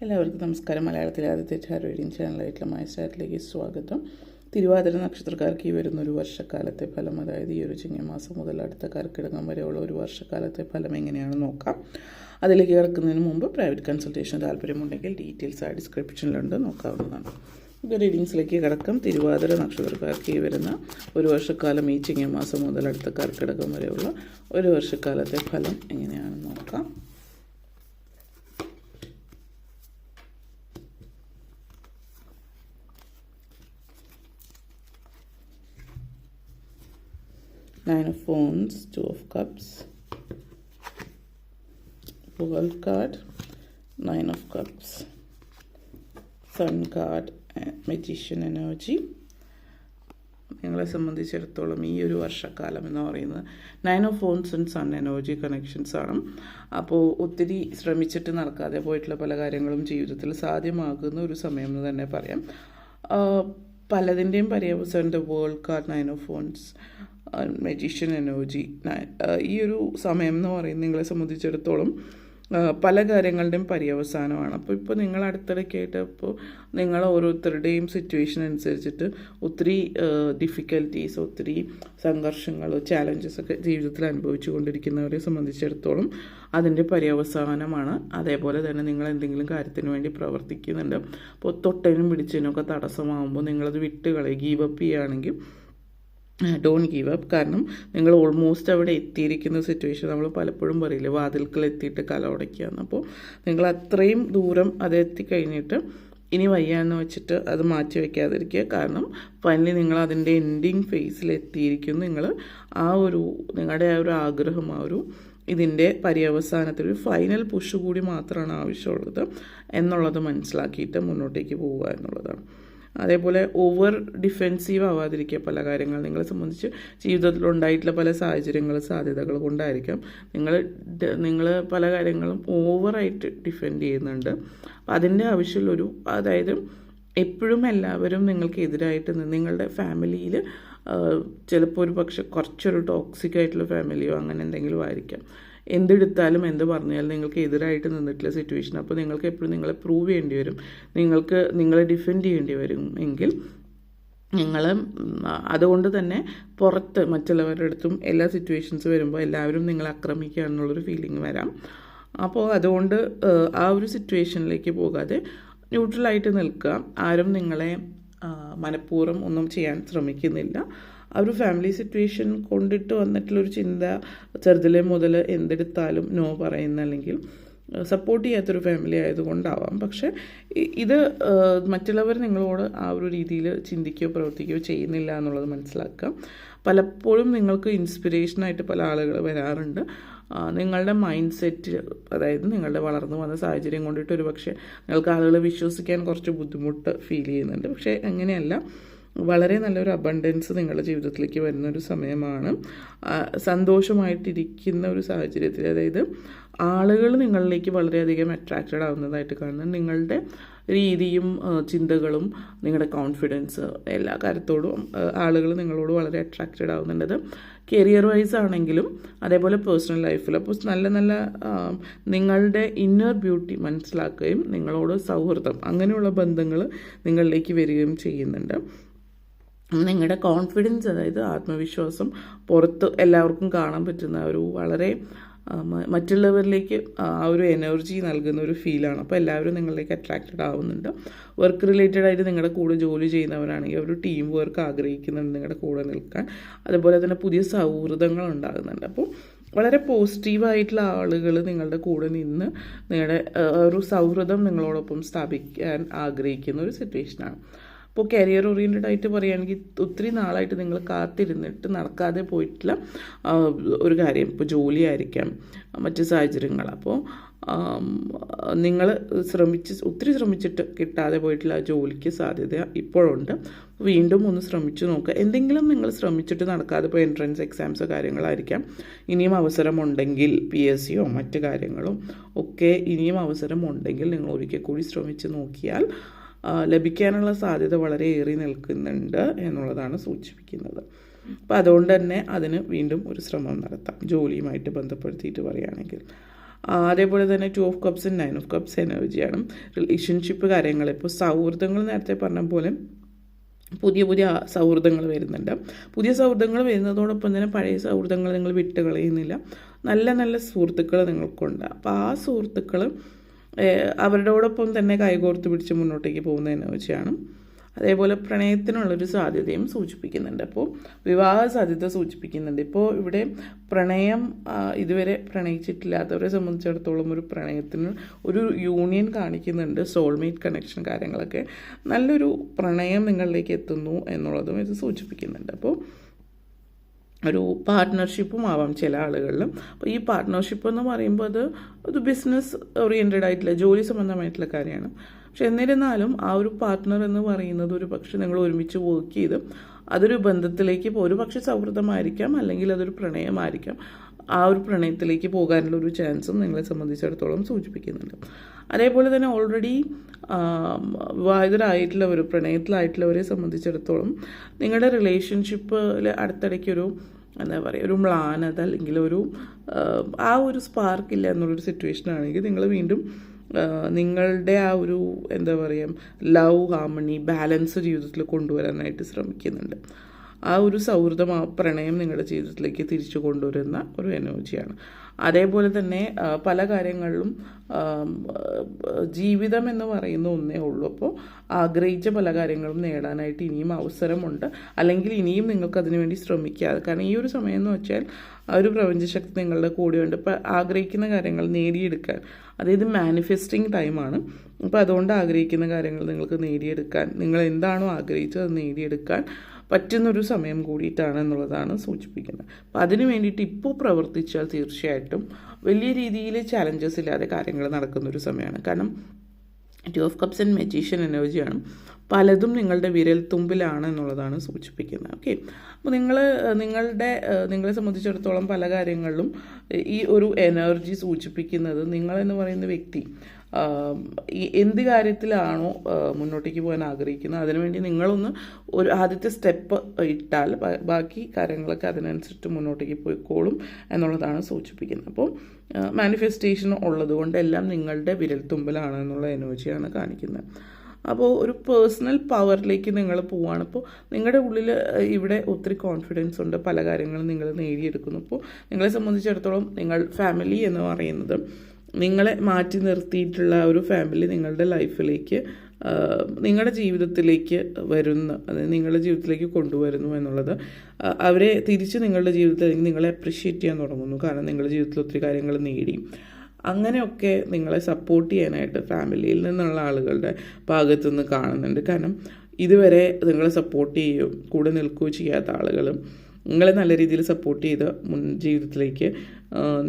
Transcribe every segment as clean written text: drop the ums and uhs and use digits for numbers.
എല്ലാവർക്കും നമസ്കാരം. മലയാളത്തിലെ ആദ്യത്തെ ടാരോ റീഡിംഗ് ചാനലായിട്ടുള്ള മൈസ്റ്റാറ്റിലേക്ക് സ്വാഗതം. തിരുവാതിര നക്ഷത്രക്കാർക്ക് ഈ വരുന്നൊരു വർഷക്കാലത്തെ ഫലം, അതായത് ഈ ഒരു ചിങ്ങമാസം മുതൽ അടുത്ത കർക്കിടകം വരെയുള്ള ഒരു വർഷക്കാലത്തെ ഫലം എങ്ങനെയാണെന്ന് നോക്കാം. അതിലേക്ക് കിടക്കുന്നതിന് മുമ്പ് പ്രൈവറ്റ് കൺസൾട്ടേഷൻ താല്പര്യമുണ്ടെങ്കിൽ ഡീറ്റെയിൽസ് ആ ഡിസ്ക്രിപ്ഷനിലുണ്ട്, നോക്കാവുന്നതാണ്. ഇത് റീഡിങ്സിലേക്ക് കിടക്കാം. തിരുവാതിര നക്ഷത്രക്കാർക്ക് ഈ വരുന്ന ഒരു വർഷക്കാലം, ഈ ചിങ്ങമാസം മുതൽ അടുത്ത കർക്കിടകം വരെയുള്ള ഒരു വർഷക്കാലത്തെ ഫലം എങ്ങനെയാണെന്ന് നോക്കാം. Nine of Wands, Two of Cups, World card, Nine of Cups, Sun card, Magician energy. നിങ്ങളെ സംബന്ധിച്ചിടത്തോളം ഈ ഒരു വർഷക്കാലം എന്ന് പറയുന്നത് 9 of Wands and sun energy connections ആണ്. അപ്പോൾ ഒത്തിരി ശ്രമിച്ചിട്ട് നടക്കാതെ പോയിട്ടുള്ള പല കാര്യങ്ങളും ജീവിതത്തിൽ സാധ്യമാകുന്ന ഒരു സമയം എന്ന് തന്നെ പറയാം. പലതിൻ്റെയും പര്യവസാനം world card, 9 of Wands, magician energy. ഈ ഒരു സമയം എന്ന് പറയുന്നത് നിങ്ങളെ സംബന്ധിച്ചിടത്തോളം പല കാര്യങ്ങളുടെയും പര്യവസാനമാണ്. അപ്പോൾ ഇപ്പോൾ നിങ്ങൾ അടുത്തിടയ്ക്കായിട്ട് ഇപ്പോൾ നിങ്ങൾ ഓരോരുത്തരുടെയും സിറ്റുവേഷൻ അനുസരിച്ചിട്ട് ഒത്തിരി ഡിഫിക്കൽട്ടീസ്, ഒത്തിരി സംഘർഷങ്ങൾ, ചാലഞ്ചസ് ഒക്കെ ജീവിതത്തിൽ അനുഭവിച്ചു കൊണ്ടിരിക്കുന്നവരെ സംബന്ധിച്ചിടത്തോളം അതിൻ്റെ പര്യവസാനമാണ്. അതേപോലെ തന്നെ നിങ്ങൾ എന്തെങ്കിലും കാര്യത്തിന് വേണ്ടി പ്രവർത്തിക്കുന്നുണ്ട്, അപ്പോൾ തൊട്ടതിനും പിടിച്ചതിനൊക്കെ തടസ്സമാകുമ്പോൾ നിങ്ങളത് വിട്ടുകളയും, ഗീവ് അപ്പ് ചെയ്യുകയാണെങ്കിൽ ഡോണ്ട് ഗീവ് അപ്പ്. കാരണം നിങ്ങൾ ഓൾമോസ്റ്റ് അവിടെ എത്തിയിരിക്കുന്ന സിറ്റുവേഷൻ നമ്മൾ പലപ്പോഴും പറയില്ലേ, വാതിൽക്കൽ എത്തിയിട്ട് കല ഉടയ്ക്കുകയെന്ന്. അപ്പോൾ നിങ്ങൾ അത്രയും ദൂരം അത് എത്തിക്കഴിഞ്ഞിട്ട് ഇനി വയ്യാന്ന് വെച്ചിട്ട് അത് മാറ്റി വയ്ക്കാതിരിക്കുക. കാരണം ഫൈനലി നിങ്ങൾ അതിൻ്റെ എൻഡിങ് ഫേസിൽ എത്തിയിരിക്കുന്നു. നിങ്ങൾ നിങ്ങളുടെ ആ ഒരു ആഗ്രഹം, ഇതിൻ്റെ പര്യവസാനത്തിൽ ഒരു ഫൈനൽ പുഷ് കൂടി മാത്രമാണ് ആവശ്യമുള്ളത് എന്നുള്ളത് മനസ്സിലാക്കിയിട്ട് മുന്നോട്ടേക്ക് പോവുക എന്നുള്ളതാണ്. അതേപോലെ ഓവർ ഡിഫെൻസീവ് ആവാതിരിക്കുക. പല കാര്യങ്ങൾ നിങ്ങളെ സംബന്ധിച്ച് ജീവിതത്തിലുണ്ടായിട്ടുള്ള പല സാധ്യതകൾ കൊണ്ടായിരിക്കാം നിങ്ങൾ പല കാര്യങ്ങളും ഓവറായിട്ട് ഡിഫെൻഡ് ചെയ്യുന്നുണ്ട്. അതിൻ്റെ ആവശ്യമുള്ളൊരു, അതായത് എപ്പോഴും എല്ലാവരും നിങ്ങൾക്ക് എതിരായിട്ട് നിങ്ങളുടെ ഫാമിലിയിൽ ചിലപ്പോൾ ഒരു പക്ഷെ കുറച്ചൊരു ടോക്സിക് ആയിട്ടുള്ള ഫാമിലിയോ അങ്ങനെ എന്തെങ്കിലും ആയിരിക്കാം. എന്തെടുത്താലും എന്ത് പറഞ്ഞാലും നിങ്ങൾക്ക് എതിരായിട്ട് നിന്നിട്ടുള്ള സിറ്റുവേഷൻ. അപ്പോൾ നിങ്ങൾക്ക് എപ്പോഴും നിങ്ങളെ പ്രൂവ് ചെയ്യേണ്ടി വരും, നിങ്ങളെ ഡിഫെൻഡ് ചെയ്യേണ്ടി വരും എങ്കിൽ അതുകൊണ്ട് തന്നെ പുറത്ത് മറ്റുള്ളവരുടെ അടുത്തും എല്ലാ സിറ്റുവേഷൻസ് വരുമ്പോൾ എല്ലാവരും നിങ്ങളെ ആക്രമിക്കുക എന്നുള്ളൊരു ഫീലിംഗ് വരാം. അപ്പോൾ അതുകൊണ്ട് ആ ഒരു സിറ്റുവേഷനിലേക്ക് പോകാതെ ന്യൂട്രലായിട്ട് നിൽക്കുക. ആരും നിങ്ങളെ മനഃപൂർവ്വം ഒന്നും ചെയ്യാൻ ശ്രമിക്കുന്നില്ല. ആ ഒരു ഫാമിലി സിറ്റുവേഷൻ കൊണ്ടിട്ട് വന്നിട്ടുള്ളൊരു ചിന്ത, ചെറുതിലെ മുതൽ എന്തെടുത്താലും നോ പറയുന്ന, അല്ലെങ്കിൽ സപ്പോർട്ട് ചെയ്യാത്തൊരു ഫാമിലി ആയതുകൊണ്ടാവാം. പക്ഷേ ഇത് മറ്റുള്ളവർ നിങ്ങളോട് ആ ഒരു രീതിയിൽ ചിന്തിക്കുകയോ പ്രവർത്തിക്കുകയോ ചെയ്യുന്നില്ല എന്നുള്ളത് മനസ്സിലാക്കുക. പലപ്പോഴും നിങ്ങൾക്ക് ഇൻസ്പിറേഷനായിട്ട് പല ആളുകൾ വരാറുണ്ട്. നിങ്ങളുടെ മൈൻഡ് സെറ്റ്, അതായത് നിങ്ങളുടെ വളർന്നു വന്ന സാഹചര്യം കൊണ്ടിട്ട് ഒരു പക്ഷേ നിങ്ങൾക്ക് ആളുകളെ വിശ്വസിക്കാൻ കുറച്ച് ബുദ്ധിമുട്ട് ഫീൽ ചെയ്യുന്നുണ്ട്. പക്ഷേ അങ്ങനെയല്ല, വളരെ നല്ലൊരു അബണ്ടൻസ് നിങ്ങളുടെ ജീവിതത്തിലേക്ക് വരുന്നൊരു സമയമാണ്. സന്തോഷമായിട്ടിരിക്കുന്ന ഒരു സാഹചര്യത്തിൽ, അതായത് ആളുകൾ നിങ്ങളിലേക്ക് വളരെയധികം അട്രാക്റ്റഡ് ആവുന്നതായിട്ട് കാണുന്നത് നിങ്ങളുടെ രീതിയും ചിന്തകളും നിങ്ങളുടെ കോൺഫിഡൻസ് എല്ലാ കാര്യത്തോടും ആളുകൾ നിങ്ങളോട് വളരെ അട്രാക്റ്റഡ് ആവുന്നുണ്ട്. കരിയർ വൈസ് ആണെങ്കിലും അതേപോലെ പേഴ്സണൽ ലൈഫിൽ. അപ്പോൾ നല്ല നല്ല നിങ്ങളുടെ ഇന്നർ ബ്യൂട്ടി മനസ്സിലാക്കുകയും നിങ്ങളോട് സൗഹൃദം, അങ്ങനെയുള്ള ബന്ധങ്ങൾ നിങ്ങളിലേക്ക് വരികയും ചെയ്യുന്നുണ്ട്. നിങ്ങളുടെ കോൺഫിഡൻസ്, അതായത് ആത്മവിശ്വാസം പുറത്ത് എല്ലാവർക്കും കാണാൻ പറ്റുന്ന ഒരു വളരെ മറ്റുള്ളവരിലേക്ക് ആ ഒരു എനർജി നൽകുന്ന ഒരു ഫീലാണ്. അപ്പോൾ എല്ലാവരും നിങ്ങളിലേക്ക് അട്രാക്റ്റഡ് ആവുന്നുണ്ട്. വർക്ക് റിലേറ്റഡ് ആയിട്ട് നിങ്ങളുടെ കൂടെ ജോലി ചെയ്യുന്നവരാണെങ്കിൽ ഒരു ടീം വർക്ക് ആഗ്രഹിക്കുന്നുണ്ട് നിങ്ങളുടെ കൂടെ നിൽക്കാൻ. അതുപോലെ തന്നെ പുതിയ സൗഹൃദങ്ങൾ ഉണ്ടാകുന്നുണ്ട്. അപ്പോൾ വളരെ പോസിറ്റീവായിട്ടുള്ള ആളുകൾ നിങ്ങളുടെ കൂടെ നിന്ന് നിങ്ങളുടെ ഒരു സൗഹൃദം നിങ്ങളോടൊപ്പം സ്ഥാപിക്കാൻ ആഗ്രഹിക്കുന്ന ഒരു സിറ്റുവേഷനാണ്. ഇപ്പോൾ കരിയർ ഓറിയൻറ്റഡ് ആയിട്ട് പറയുകയാണെങ്കിൽ ഒത്തിരി നാളായിട്ട് നിങ്ങൾ കാത്തിരുന്നിട്ട് നടക്കാതെ പോയിട്ടുള്ള ഒരു കാര്യം, ഇപ്പോൾ ജോലിയായിരിക്കാം, മറ്റ് സാഹചര്യങ്ങൾ. അപ്പോൾ നിങ്ങൾ ഒത്തിരി ശ്രമിച്ചിട്ട് കിട്ടാതെ പോയിട്ടുള്ള ജോലിക്ക് സാധ്യത ഇപ്പോഴുണ്ട്. വീണ്ടും ഒന്ന് ശ്രമിച്ചു നോക്കുക. എന്തെങ്കിലും നിങ്ങൾ ശ്രമിച്ചിട്ട് നടക്കാതെ പോയി എൻട്രൻസ് എക്സാംസോ കാര്യങ്ങളായിരിക്കാം. ഇനിയും അവസരമുണ്ടെങ്കിൽ PSCയോ മറ്റ് കാര്യങ്ങളും ഒക്കെ ഇനിയും അവസരമുണ്ടെങ്കിൽ നിങ്ങൾ ഒരിക്കൽ കൂടി ശ്രമിച്ച് നോക്കിയാൽ ലഭിക്കാനുള്ള സാധ്യത വളരെ ഏറി നിൽക്കുന്നുണ്ട് എന്നുള്ളതാണ് സൂചിപ്പിക്കുന്നത്. അപ്പോൾ അതുകൊണ്ട് തന്നെ അതിന് വീണ്ടും ഒരു ശ്രമം നടത്താം, ജോലിയുമായിട്ട് ബന്ധപ്പെടുത്തിയിട്ട് പറയുകയാണെങ്കിൽ. അതേപോലെ തന്നെ 2 ഓഫ് കപ്സ് 9 ഓഫ് കപ്സ് എനർജിയാണ്. റിലേഷൻഷിപ്പ് കാര്യങ്ങൾ, ഇപ്പോൾ സൗഹൃദങ്ങൾ നേരത്തെ പറഞ്ഞ പോലെ പുതിയ പുതിയ സൗഹൃദങ്ങൾ വരുന്നുണ്ട്. പുതിയ സൗഹൃദങ്ങൾ വരുന്നതോടൊപ്പം തന്നെ പഴയ സൗഹൃദങ്ങൾ നിങ്ങൾ വിട്ട് കളയുന്നില്ല. നല്ല നല്ല സുഹൃത്തുക്കൾ നിങ്ങൾക്കുണ്ട്. അപ്പോൾ ആ സുഹൃത്തുക്കൾ അവരോടൊപ്പം തന്നെ കൈകോർത്ത് പിടിച്ച് മുന്നോട്ടേക്ക് പോകുന്ന എനർജിയാണ്. അതേപോലെ പ്രണയത്തിനുള്ളൊരു സാധ്യതയും സൂചിപ്പിക്കുന്നുണ്ട്. അപ്പോൾ വിവാഹ സാധ്യത സൂചിപ്പിക്കുന്നുണ്ട്. ഇപ്പോൾ ഇവിടെ പ്രണയം ഇതുവരെ പ്രണയിച്ചിട്ടില്ലാത്തവരെ സംബന്ധിച്ചിടത്തോളം ഒരു പ്രണയത്തിന് ഒരു യൂണിയൻ കാണിക്കുന്നുണ്ട്. സോൾമേറ്റ് കണക്ഷൻ കാര്യങ്ങളൊക്കെ, നല്ലൊരു പ്രണയം നിങ്ങളിലേക്ക് എത്തുന്നു എന്നുള്ളതും ഇത് സൂചിപ്പിക്കുന്നുണ്ട്. അപ്പോൾ ഒരു പാർട്ട്ണർഷിപ്പും ആവാം ചില ആളുകളിലും. അപ്പോൾ ഈ പാർട്ട്ണർഷിപ്പ് എന്ന് പറയുമ്പോൾ അത് ബിസിനസ് ഓറിയൻറ്റഡ് ആയിട്ടുള്ള ജോലി സംബന്ധമായിട്ടുള്ള കാര്യമാണ്. പക്ഷെ എന്നിരുന്നാലും ആ ഒരു പാർട്ട്ണർ എന്ന് പറയുന്നത് ഒരു പക്ഷേ നിങ്ങൾ ഒരുമിച്ച് വർക്ക് ചെയ്ത് അതൊരു ബന്ധത്തിലേക്ക് ഒരു പക്ഷേ സൗഹൃദമായിരിക്കാം, അല്ലെങ്കിൽ അതൊരു പ്രണയമായിരിക്കാം. ആ ഒരു പ്രണയത്തിലേക്ക് പോകാനുള്ള ഒരു ചാൻസും നിങ്ങളെ സംബന്ധിച്ചിടത്തോളം സൂചിപ്പിക്കുന്നുണ്ട്. അതേപോലെ തന്നെ ഓൾറെഡി വിവാഹിതരായിട്ടുള്ളവർ, പ്രണയത്തിലായിട്ടുള്ളവരെ സംബന്ധിച്ചിടത്തോളം നിങ്ങളുടെ റിലേഷൻഷിപ്പിൽ അടുത്തിടയ്ക്കൊരു എന്താ പറയുക, ഒരു മ്ലാനത അല്ലെങ്കിൽ ആ ഒരു സ്പാർക്കില്ല എന്നുള്ളൊരു സിറ്റുവേഷൻ ആണെങ്കിൽ നിങ്ങൾ വീണ്ടും നിങ്ങളുടെ ആ ഒരു എന്താ പറയുക ലവ്, ഹാർമണി, ബാലൻസ് ജീവിതത്തിൽ കൊണ്ടുവരാനായിട്ട് ശ്രമിക്കുന്നുണ്ട്. ആ ഒരു സൗഹൃദം, ആ പ്രണയം നിങ്ങളുടെ ജീവിതത്തിലേക്ക് തിരിച്ചു കൊണ്ടുവരുന്ന ഒരു എനർജിയാണ്. അതേപോലെ തന്നെ പല കാര്യങ്ങളിലും ജീവിതം എന്ന് പറയുന്ന ഒന്നേ ഉള്ളൂ. അപ്പോൾ ആഗ്രഹിച്ച പല കാര്യങ്ങളും നേടാനായിട്ട് ഇനിയും അവസരമുണ്ട്, അല്ലെങ്കിൽ ഇനിയും നിങ്ങൾക്ക് അതിനുവേണ്ടി ശ്രമിക്കാതെ. കാരണം ഈ ഒരു സമയം എന്ന് വെച്ചാൽ ആ ഒരു പ്രപഞ്ചശക്തി നിങ്ങളുടെ കൂടെയുണ്ട്. ഇപ്പോൾ ആഗ്രഹിക്കുന്ന കാര്യങ്ങൾ നേടിയെടുക്കാൻ, അതായത് മാനിഫെസ്റ്റിംഗ് ടൈമാണ്. അപ്പോൾ അതുകൊണ്ട് ആഗ്രഹിക്കുന്ന കാര്യങ്ങൾ നിങ്ങൾക്ക് നേടിയെടുക്കാൻ, നിങ്ങൾ എന്താണോ ആഗ്രഹിച്ചത് അത് നേടിയെടുക്കാൻ പറ്റുന്നൊരു സമയം കൂടിയിട്ടാണ് എന്നുള്ളതാണ് സൂചിപ്പിക്കുന്നത്. അപ്പോൾ അതിന് വേണ്ടിയിട്ട് ഇപ്പോൾ പ്രവർത്തിച്ചാൽ തീർച്ചയായിട്ടും വലിയ രീതിയിൽ ചാലഞ്ചസ് ഇല്ലാതെ കാര്യങ്ങൾ നടക്കുന്നൊരു സമയമാണ്. കാരണം 2 ഓഫ് കപ്സ് ആൻഡ് മജീഷ്യൻ എനർജിയാണ്. പലതും നിങ്ങളുടെ വിരൽത്തുമ്പിലാണ് എന്നുള്ളതാണ് സൂചിപ്പിക്കുന്നത്. ഓക്കെ, അപ്പോൾ നിങ്ങളെ സംബന്ധിച്ചിടത്തോളം പല കാര്യങ്ങളിലും ഈ ഒരു എനർജി സൂചിപ്പിക്കുന്നത് നിങ്ങളെന്ന് പറയുന്ന വ്യക്തി എന്ത് കാര്യത്തിലാണോ മുന്നോട്ടേക്ക് പോകാൻ ആഗ്രഹിക്കുന്നത് അതിനുവേണ്ടി നിങ്ങളൊന്ന് ഒരു ആദ്യത്തെ സ്റ്റെപ്പ് ഇട്ടാൽ ബാക്കി കാര്യങ്ങളൊക്കെ അതിനനുസരിച്ച് മുന്നോട്ടേക്ക് പോയിക്കോളും എന്നുള്ളതാണ് സൂചിപ്പിക്കുന്നത്. അപ്പോൾ മാനിഫെസ്റ്റേഷൻ ഉള്ളതുകൊണ്ട് എല്ലാം നിങ്ങളുടെ വിരൽത്തുമ്പിലാണ് എന്നുള്ള എനർജിയാണ് കാണിക്കുന്നത്. അപ്പോൾ ഒരു പേഴ്സണൽ പവറിലേക്ക് നിങ്ങൾ പോവുകയാണ്. അപ്പോൾ നിങ്ങളുടെ ഉള്ളിൽ ഇവിടെ ഒത്തിരി കോൺഫിഡൻസ് ഉണ്ട്, പല കാര്യങ്ങളും നിങ്ങൾ നേടിയെടുക്കുന്നു. അപ്പോൾ നിങ്ങളെ സംബന്ധിച്ചിടത്തോളം നിങ്ങൾ ഫാമിലി എന്ന് പറയുന്നത് നിങ്ങളെ മാറ്റി നിർത്തിയിട്ടുള്ള ഒരു ഫാമിലി നിങ്ങളുടെ ലൈഫിലേക്ക്, നിങ്ങളുടെ ജീവിതത്തിലേക്ക് വരുന്ന, അതായത് നിങ്ങളുടെ ജീവിതത്തിലേക്ക് കൊണ്ടുവരുന്നു എന്നുള്ളത്, അവരെ തിരിച്ച് നിങ്ങളുടെ ജീവിതത്തിലേക്ക് നിങ്ങളെ അപ്രിഷ്യേറ്റ് ചെയ്യാൻ തുടങ്ങുന്നു. കാരണം നിങ്ങളുടെ ജീവിതത്തിൽ ഒത്തിരി കാര്യങ്ങൾ നേടി, അങ്ങനെയൊക്കെ നിങ്ങളെ സപ്പോർട്ട് ചെയ്യാനായിട്ട് ഫാമിലിയിൽ നിന്നുള്ള ആളുകളുടെ ഭാഗത്തുനിന്ന് കാണുന്നുണ്ട്. കാരണം ഇതുവരെ നിങ്ങളെ സപ്പോർട്ട് ചെയ്യുകയോ കൂടെ നിൽക്കുകയോ ചെയ്യാത്ത ആളുകളും നിങ്ങളെ നല്ല രീതിയിൽ സപ്പോർട്ട് ചെയ്ത്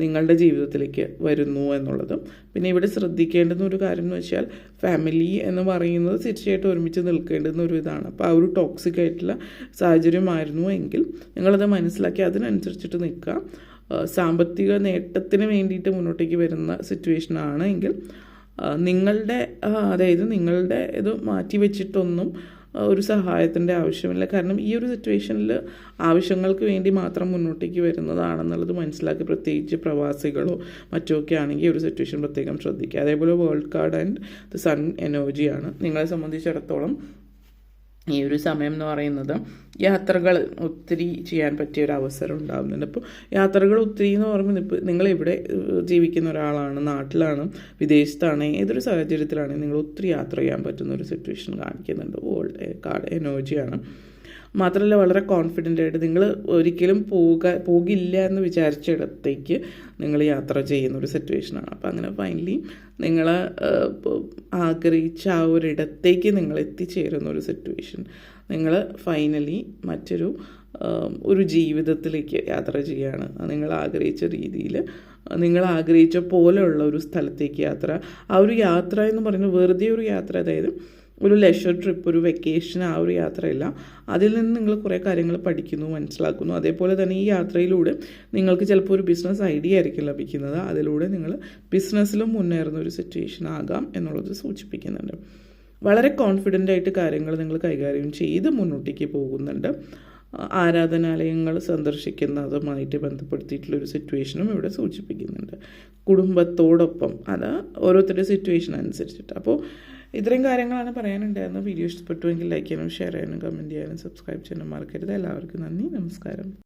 നിങ്ങളുടെ ജീവിതത്തിലേക്ക് വരുന്നു എന്നുള്ളതും. പിന്നെ ഇവിടെ ശ്രദ്ധിക്കേണ്ടുന്ന ഒരു കാര്യം എന്ന് വെച്ചാൽ ഫാമിലി എന്ന് പറയുന്നത് തീർച്ചയായിട്ടും ഒരുമിച്ച് നിൽക്കേണ്ടുന്ന ഒരു ഇതാണ്. അപ്പോൾ ആ ഒരു ടോക്സിക് ആയിട്ടുള്ള സാഹചര്യമായിരുന്നു എങ്കിൽ നിങ്ങളത് മനസ്സിലാക്കി അതിനനുസരിച്ചിട്ട് നിൽക്കുക. സാമ്പത്തിക നേട്ടത്തിന് വേണ്ടിയിട്ട് മുന്നോട്ടേക്ക് വരുന്ന സിറ്റുവേഷൻ ആണ് എങ്കിൽ നിങ്ങളുടെ ഇത് മാറ്റി വെച്ചിട്ടൊന്നും ഒരു സഹായത്തിൻ്റെ ആവശ്യമില്ല. കാരണം ഈ ഒരു സിറ്റുവേഷനിൽ ആവശ്യങ്ങൾക്ക് വേണ്ടി മാത്രം മുന്നോട്ടേക്ക് വരുന്നതാണെന്നുള്ളത് മനസ്സിലാക്കി, പ്രത്യേകിച്ച് പ്രവാസികളോ മറ്റൊക്കെ ആണെങ്കിൽ ഒരു സിറ്റുവേഷൻ പ്രത്യേകം ശ്രദ്ധിക്കുക. അതേപോലെ world card and the sun എനർജിയാണ്. നിങ്ങളെ സംബന്ധിച്ചിടത്തോളം ഈ ഒരു സമയം എന്ന് പറയുന്നത് യാത്രകൾ ഒത്തിരി ചെയ്യാൻ പറ്റിയ ഒരു അവസരം ഉണ്ടാകുന്നുണ്ട്. അപ്പോൾ യാത്രകൾ ഒത്തിരി എന്ന് പറയുമ്പോൾ ഇപ്പോൾ നിങ്ങളിവിടെ ജീവിക്കുന്ന ഒരാളാണ്, നാട്ടിലാണ്, വിദേശത്താണ്, ഏതൊരു സാഹചര്യത്തിലാണെങ്കിൽ നിങ്ങൾ ഒത്തിരി യാത്ര ചെയ്യാൻ പറ്റുന്ന ഒരു സിറ്റുവേഷൻ കാണിക്കുന്നുണ്ട്. വേൾഡ് കാർഡ് എനർജിയാണ്. മാത്രമല്ല വളരെ കോൺഫിഡൻ്റ് ആയിട്ട് നിങ്ങൾ ഒരിക്കലും പോകില്ല എന്ന് വിചാരിച്ചിടത്തേക്ക് നിങ്ങൾ യാത്ര ചെയ്യുന്നൊരു സിറ്റുവേഷനാണ്. അപ്പോൾ അങ്ങനെ ഫൈനലി നിങ്ങൾ ആഗ്രഹിച്ച ആ ഒരിടത്തേക്ക് നിങ്ങൾ എത്തിച്ചേരുന്ന ഒരു സിറ്റുവേഷൻ, നിങ്ങൾ ഫൈനലി ഒരു ജീവിതത്തിലേക്ക് യാത്ര ചെയ്യുകയാണ്. നിങ്ങൾ ആഗ്രഹിച്ച രീതിയിൽ, നിങ്ങൾ ആഗ്രഹിച്ച പോലെയുള്ള ഒരു സ്ഥലത്തേക്ക് യാത്ര. ആ ഒരു യാത്ര എന്ന് പറയുന്നത് വെറുതെ ഒരു യാത്ര, അതായത് ഒരു ലെഷർ ട്രിപ്പ്, ഒരു വെക്കേഷൻ, ആ ഒരു യാത്രയല്ല. അതിൽ നിന്ന് നിങ്ങൾ കുറേ കാര്യങ്ങൾ പഠിക്കുന്നു, മനസ്സിലാക്കുന്നു. അതേപോലെ തന്നെ ഈ യാത്രയിലൂടെ നിങ്ങൾക്ക് ചിലപ്പോൾ ഒരു ബിസിനസ് ഐഡിയ ആയിരിക്കും ലഭിക്കുന്നത്. അതിലൂടെ നിങ്ങൾ ബിസിനസ്സിലും മുന്നേറുന്ന ഒരു സിറ്റുവേഷൻ ആകാം എന്നുള്ളത് സൂചിപ്പിക്കുന്നുണ്ട്. വളരെ കോൺഫിഡൻ്റ് ആയിട്ട് കാര്യങ്ങൾ നിങ്ങൾ കൈകാര്യം ചെയ്ത് മുന്നോട്ടേക്ക് പോകുന്നുണ്ട്. ആരാധനാലയങ്ങൾ സന്ദർശിക്കുന്നതുമായിട്ട് ബന്ധപ്പെടുത്തിയിട്ടുള്ളൊരു സിറ്റുവേഷനും ഇവിടെ സൂചിപ്പിക്കുന്നുണ്ട്. കുടുംബത്തോടൊപ്പം, അത് ഓരോരുത്തരുടെ സിറ്റുവേഷൻ അനുസരിച്ചിട്ട്. അപ്പോൾ ഇത്രയും കാര്യങ്ങളാണ് പറയാനുണ്ടായിരുന്നത്. വീഡിയോ ഇഷ്ടപ്പെട്ടുവെങ്കിൽ ലൈക്ക് ചെയ്യാനും ഷെയർ ചെയ്യാനും കമൻറ്റ് ചെയ്യാനും സബ്സ്ക്രൈബ് ചെയ്യാനും മറക്കരുത്. എല്ലാവർക്കും നന്ദി, നമസ്കാരം.